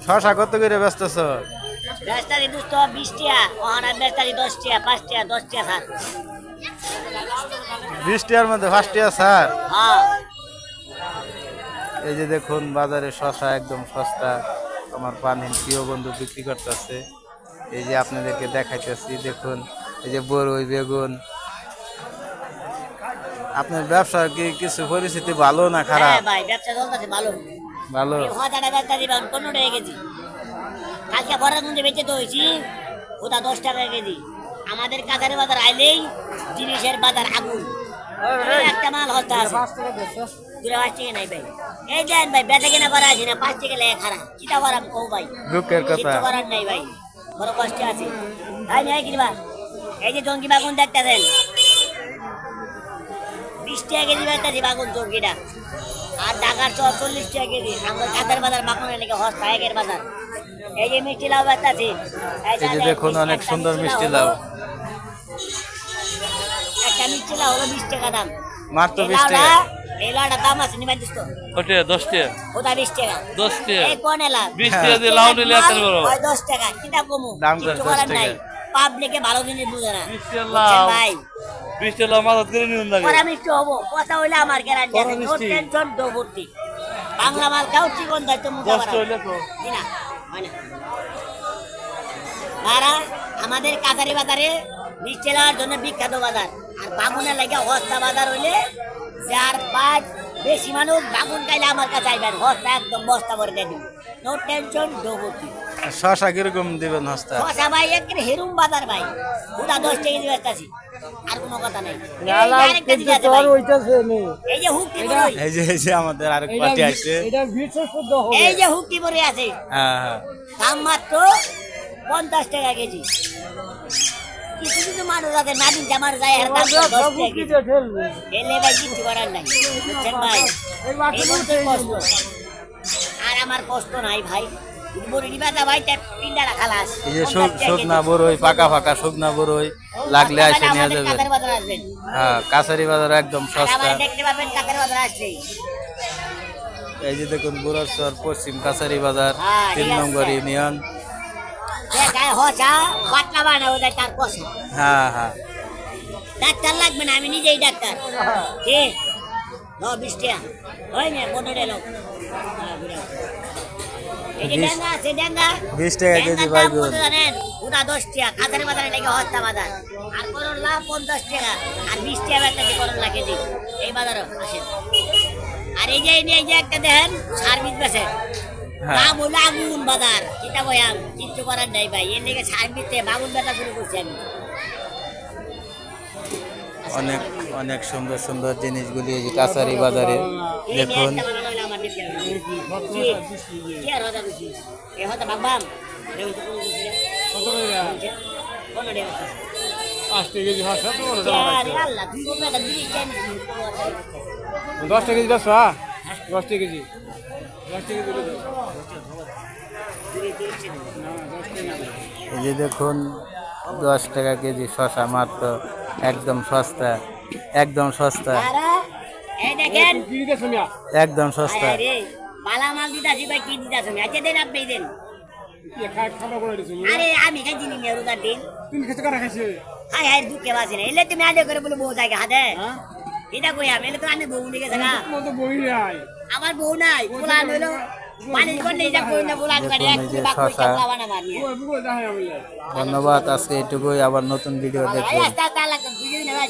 শশা কত করে ব্যস্তেছ? বেস্তারি 20 টাকা, ওহানা বেস্তারি 10 টাকা, 5 টাকা, 10 টাকা স্যার। 20 টাকার মধ্যে 5 টাকা স্যার। হ্যাঁ এই যে দেখুন বাজারে শশা একদম সস্তা। আমার পানির প্রিয় বন্ধু বিক্রি করতেছে। এই যে আপনাদেরকে দেখাইতেছি, দেখুন এই যে বড়ই, বেগুন। আপনার ব্যবসার কি কিছু পরিস্থিতি ভালো না খারাপ? হ্যাঁ ভাই, ব্যবসা চলতেছে ভালো। ভালো। এই হজাটা বেস্তারি 15 টাকা কেজি। কালকে বড়ার মধ্যে বেঁচে তো হয়েছি, ওটা 10 টাকা কেজি। আমাদের কাছারি বাজার আইলেই জিনিসের বাজার আগুন। একটা মাল হস্তা আছে 5 টাকা নাই ভাই। এই দেন ভাই, বেচা কেনা করা আছে না, 5 টাকা লেগে খারাপ। চিন্তা করাম কও ভাই, দুঃখের কথা। চিন্তা করার নাই ভাই, বড় কষ্ট আছে। তাই নাই কিনবা। এই যে জঙ্গি বাগুন দেখতেছেন, 20 টাকা কেজি বেচতেছি বাগুন জঙ্গিটা। আর ঢাকার 40 টাকা কেজি। আমরা কাছারি বাজার বাগুনের লেগে হস্তা একের বাজার। এই যে মিষ্টি লাউ বেচতেছি। এই যে দেখুন অনেক সুন্দর মিষ্টি লাউ। একটা মিষ্টি লাউ হলো 20 টাকা দাম। মাত্র 20 টাকা। এই লাউটা দাম আছে নিবা দিস তো। ওটা 10 টাকা। ওটা 20 টাকা। 10 টাকা। এই কোন এলা? 20 টাকা দিয়ে লাউ নিলে এত বড়। ওই 10 টাকা। কিটা কমু? দাম কিছু 10 করার টাকা। নাই। পাবলিকে ভালো জিনিস বুঝে না। 20 টাকা বুঝছেন লাউ। ভাই, 20 টাকা লাউ মাথাত করে নিউন লাগে। পরে মিষ্টি হবো। কথা হইলে আমার গ্যারান্টি আছে। পরে নো মিষ্টি। টেনশন, ডো ভর্তি। বাংলা মাল খাও, চিকন দায়িত্ব মুখা 10 বাড়াও। টাকা হইলে তো। জি না, হয় না। ভাড়া আমাদের কাছারি বাজারে মিষ্টি লাউর জন্য বিখ্যাত বাজার। আর বাগুনের লাগে হস্তা বাজার হইলে 4-5 বেশি মানুষ বাগুন খাইলে আমার কাছে আইবেন। হস্তা একদম বস্তা ভরে দিয়ে দিন। নো টেনশন, ডো ভর্তি। শশা কিরকম দিবেন হস্তা? শশা ভাই একেবারে হেরুম বাজার ভাই। ওটা 10 টাকা দিয়ে বেচতাছি। আর কোনো কথা নাই। এই আরেকটা দিকে আছে ভাই। এই যে হুকটি বড়ই। এই যে আমাদের আরেক পার্টি আসছে। এই যে হুকটি বড়ই আছে। হ্যাঁ হ্যাঁ। দাম মাত্র 50 টাকা কেজি। কিছু কিছু মানুষ আছে নাদিন জামার যায় আর দাম 10 টাকা কেজি। এলে ভাই কিছু করার নাই। বুঝছেন ভাই, এই বলতে কষ্ট। আর আমার কষ্ট নাই ভাই। বড়ি বাজা ভাই, পিন্ডাটা খালাস। এই যে শুকনা বড়ই, পাকা পাকা শুকনা বড়ই লাগলে এসে নিয়ে যাবেন। কাছারি বাজার আসবেন। হ্যাঁ, কাছারি বাজার একদম আর সস্তা। আবার দেখতে পাবেন কাছারি বাজার আসলেই। এই যে দেখুন বুড়ারচর পশ্চিম কাছারি বাজার, হ্যাঁ, 3 ঠিক আছে। নম্বর ইউনিয়ন। গায়ে হসা পাতলা বানাবো, তার কষ্ট। হ্যাঁ হ্যাঁ। ডাক্তার লাগবে না, আমি নিজেই ডাক্তার। কে? 20 টাকা। ওই না, 15 টাকা লোক। এই যে 20 ডেঙ্গা আছে, ডেঙ্গা। 20 টাকা কেজি ডেঙ্গার দাম বাইগুন। কত জানেন? ওটা 10 টাকা। কাছারি বাজারে লেগে হস্তা বাজার। আর করলা 50 টাকা। আর 20 টাকা একটা করলা কেজি। এই বাজারও আসেন। আর এই যে একটা দেখেন সার্ভিস বেছে। হ্যাঁ। দাম হলো আগুন বাজার। এটা বয়াম কিচ্ছু করার নাই ভাই। এর লেগে সার্ভিসে বাগুন বেচা শুরু করছি আমি। অনেক অনেক সুন্দর সুন্দর জিনিসগুলি এই যে কাছারি বাজারে দেখুন। দশ টাকা কেজি 10 টাকা কেজি। 10 টাকা কেজি। এই যে দেখুন 10 টাকা কেজি শশা মাত্র, একদম সস্তা, একদম সস্তা, একদম সস্তা। মালামাল দিতাছি ভাই, কি দিতাছি? আচ্ছা দেন, আপনি দেন। আরে আমি খাইছি নি রোজার দিন। তুমি খেতে কারা খাইছে? হাই হাই দুঃখে বাসি না। এলে তুমি আগে করে বলে বউ জায়গা হাতে। এটা কই আমি? এলে তো আমি বউ নিয়ে গেছে না। তোমার তো বই নাই। আমার বউ নাই। পোলান হইলো পানি করলে যা কই না পোলান করে এক দেখুন এই যে বাক কই শশা। চালা বানা মারি। ওই বুঝো যাই আমি। ধন্যবাদ, আজকে এইটুকুই, আবার নতুন ভিডিও দেখবেন। আস্তে আস্তে লাগবে। দুই দিন ভাই